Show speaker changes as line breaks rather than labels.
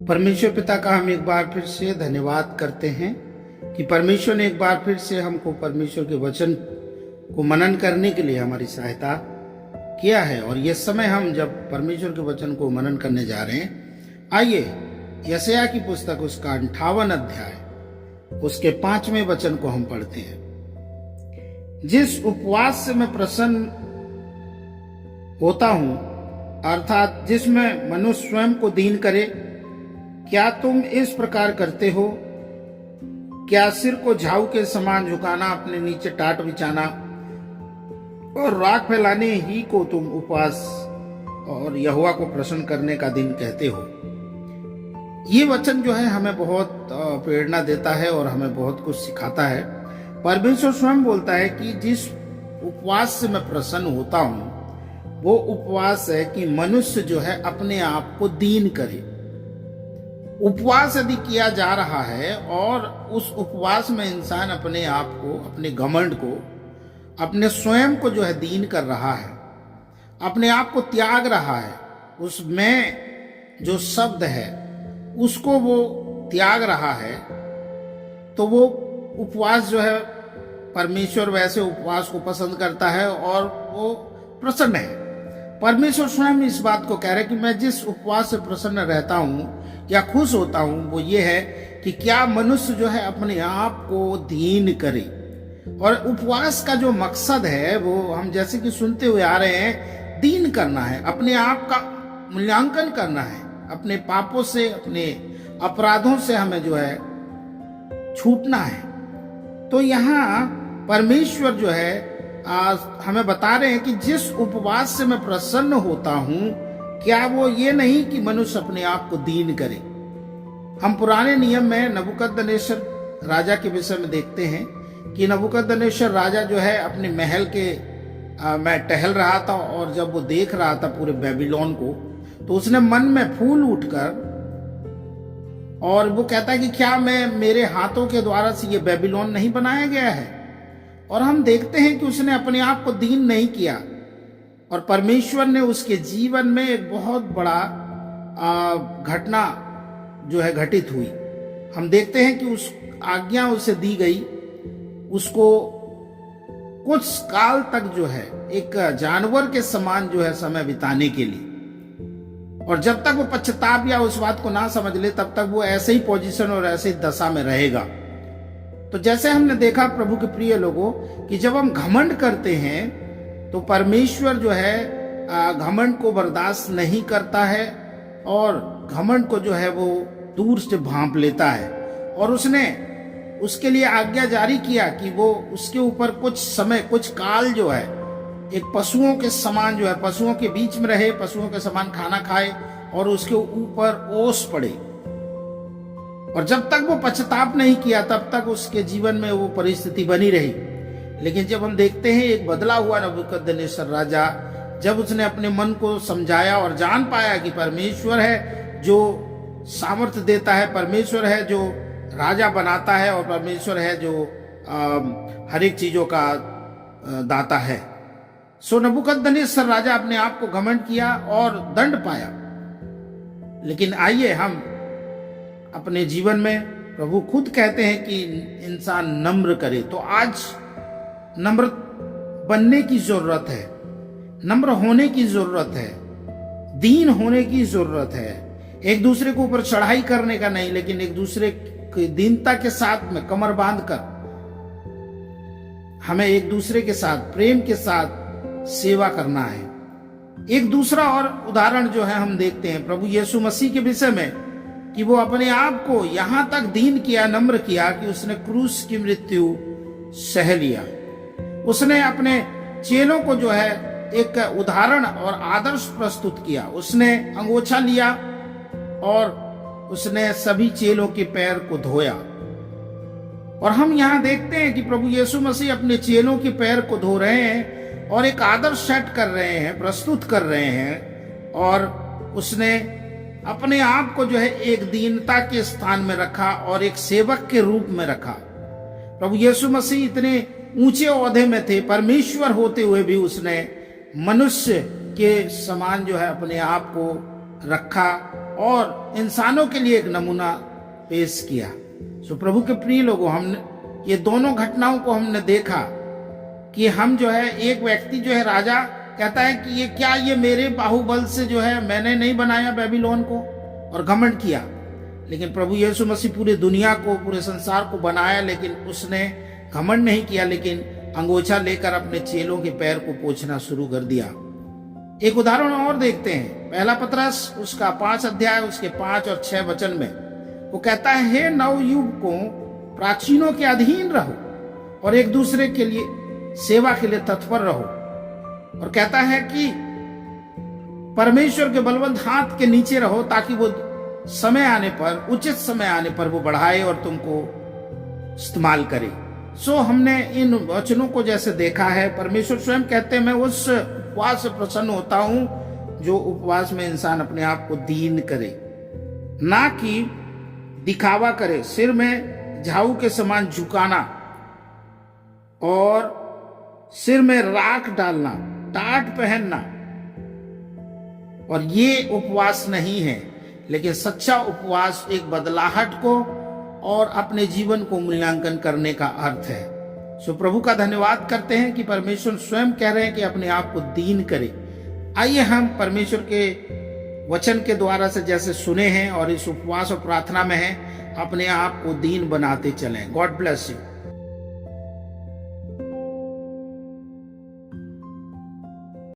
परमेश्वर पिता का हम एक बार फिर से धन्यवाद करते हैं कि परमेश्वर ने एक बार फिर से हमको परमेश्वर के वचन को मनन करने के लिए हमारी सहायता किया है। और ये समय हम जब परमेश्वर के वचन को मनन करने जा रहे हैं, आइए यशायाह की पुस्तक उसका 58 अध्याय उसके 5वें वचन को हम पढ़ते हैं। जिस उपवास से मैं प्रसन्न होता हूं, अर्थात जिसमें मनुष्य स्वयं को दीन करे, क्या तुम इस प्रकार करते हो? क्या सिर को झाऊ के समान झुकाना, अपने नीचे टाट बिछाना और राख फैलाने ही को तुम उपवास और यहोवा को प्रसन्न करने का दिन कहते हो? ये वचन जो है हमें बहुत प्रेरणा देता है और हमें बहुत कुछ सिखाता है। परमेश्वर स्वयं बोलता है कि जिस उपवास से मैं प्रसन्न होता हूं, वो उपवास है कि मनुष्य जो है अपने आप को दीन करे। उपवास यदि किया जा रहा है और उस उपवास में इंसान अपने आप को, अपने घमंड को, अपने स्वयं को जो है दीन कर रहा है, अपने आप को त्याग रहा है, उसमें जो शब्द है उसको वो त्याग रहा है, तो वो उपवास जो है परमेश्वर वैसे उपवास को पसंद करता है और वो प्रसन्न है। परमेश्वर स्वयं इस बात को कह रहे कि मैं जिस उपवास से प्रसन्न रहता हूं या खुश होता हूं, वो ये है कि क्या मनुष्य जो है अपने आप को दीन करे। और उपवास का जो मकसद है वो हम जैसे कि सुनते हुए आ रहे हैं, दीन करना है, अपने आप का मूल्यांकन करना है, अपने पापों से, अपने अपराधों से हमें जो है छूटना है। तो यहाँ परमेश्वर जो है आज हमें बता रहे हैं कि जिस उपवास से मैं प्रसन्न होता हूं, क्या वो ये नहीं कि मनुष्य अपने आप को दीन करे। हम पुराने नियम में नबूकदनेस्सर राजा के विषय में देखते हैं कि नबूकदनेस्सर राजा जो है अपने महल के में टहल रहा था, और जब वो देख रहा था पूरे बेबीलोन को, तो उसने मन में फूल उठकर और वो कहता है कि क्या मेरे हाथों के द्वारा से ये बेबीलोन नहीं बनाया गया है। और हम देखते हैं कि उसने अपने आप को दीन नहीं किया और परमेश्वर ने उसके जीवन में एक बहुत बड़ा घटना जो है घटित हुई। हम देखते हैं कि उस आज्ञा उसे दी गई, उसको कुछ काल तक जो है एक जानवर के समान जो है समय बिताने के लिए, और जब तक वो पश्चाताप या उस बात को ना समझ ले तब तक वो ऐसे ही पोजीशन और ऐसे ही दशा में रहेगा। तो जैसे हमने देखा प्रभु के प्रिय लोगों कि जब हम घमंड करते हैं तो परमेश्वर जो है घमंड को बर्दाश्त नहीं करता है और घमंड को जो है वो दूर से भांप लेता है। और उसने उसके लिए आज्ञा जारी किया कि वो उसके ऊपर कुछ समय, कुछ काल जो है एक पशुओं के समान जो है पशुओं के बीच में रहे, पशुओं के समान खाना खाए और उसके ऊपर ओस पड़े। और जब तक वो पश्चाताप नहीं किया तब तक उसके जीवन में वो परिस्थिति बनी रही। लेकिन जब हम देखते हैं एक बदला हुआ नबूकदनेस्सर राजा, जब उसने अपने मन को समझाया और जान पाया कि परमेश्वर है जो सामर्थ्य देता है, परमेश्वर है जो राजा बनाता है और परमेश्वर है जो हर एक चीजों का दाता है। सो नबूकदनेस्सर राजा अपने आप को घमंड किया और दंड पाया। लेकिन आइए हम अपने जीवन में, प्रभु खुद कहते हैं कि इंसान नम्र करे, तो आज नम्र बनने की जरूरत है, नम्र होने की जरूरत है, दीन होने की जरूरत है। एक दूसरे के ऊपर चढ़ाई करने का नहीं, लेकिन एक दूसरे की दीनता के साथ में कमर बांधकर हमें एक दूसरे के साथ प्रेम के साथ सेवा करना है। एक दूसरा और उदाहरण जो है हम देखते हैं प्रभु यीशु मसीह के विषय में कि वो अपने आप को यहां तक दीन किया, नम्र किया कि उसने क्रूस की मृत्यु सह लिया। उसने अपने चेलों को जो है एक उदाहरण और आदर्श प्रस्तुत किया। उसने अंगोछा लिया और उसने सभी चेलों के पैर को धोया। और हम यहां देखते हैं कि प्रभु यीशु मसीह अपने चेलों के पैर को धो रहे हैं और एक आदर्श सेट कर रहे हैं, प्रस्तुत कर रहे हैं। और उसने अपने आप को जो है एक दीनता के स्थान में रखा और एक सेवक के रूप में रखा। प्रभु यीशु मसीह इतने ऊंचे ओहदे में थे, परमेश्वर होते हुए भी उसने मनुष्य के समान जो है अपने आप को रखा और इंसानों के लिए एक नमूना पेश किया। सो प्रभु के प्रिय लोगों, हमने ये दोनों घटनाओं को हमने देखा कि हम जो है, एक व्यक्ति जो है राजा कहता है कि ये मेरे बाहुबल से जो है, मैंने नहीं बनाया बेबीलोन को, और घमंड किया। लेकिन प्रभु यीशु मसीह पूरे दुनिया को, पूरे संसार को बनाया, लेकिन उसने घमंड नहीं किया, लेकिन अंगोछा लेकर अपने चेलों के पैर को पोंछना शुरू कर दिया। एक उदाहरण और देखते हैं, पहला पतरस उसका 5 अध्याय उसके 5 और 6 वचन में वो कहता है, हे नवयुग को प्राचीनों के अधीन रहो और एक दूसरे के लिए सेवा के लिए तत्पर रहो। और कहता है कि परमेश्वर के बलवंत हाथ के नीचे रहो, ताकि वो समय आने पर, उचित समय आने पर वो बढ़ाए और तुमको इस्तेमाल करे। सो हमने इन वचनों को जैसे देखा है, परमेश्वर स्वयं कहते हैं, मैं उस उपवास से प्रसन्न होता हूं जो उपवास में इंसान अपने आप को दीन करे, ना कि दिखावा करे, सिर में झाऊ के समान झुकाना और सिर में राख डालना, टाट पहनना। और ये उपवास नहीं है, लेकिन सच्चा उपवास एक बदलाहट को और अपने जीवन को मूल्यांकन करने का अर्थ है। सो प्रभु का धन्यवाद करते हैं कि परमेश्वर स्वयं कह रहे हैं कि अपने आप को दीन करे। आइए हम परमेश्वर के वचन के द्वारा से जैसे सुने हैं और इस उपवास और प्रार्थना में हैं, अपने आप को दीन बनाते चलें। God bless you.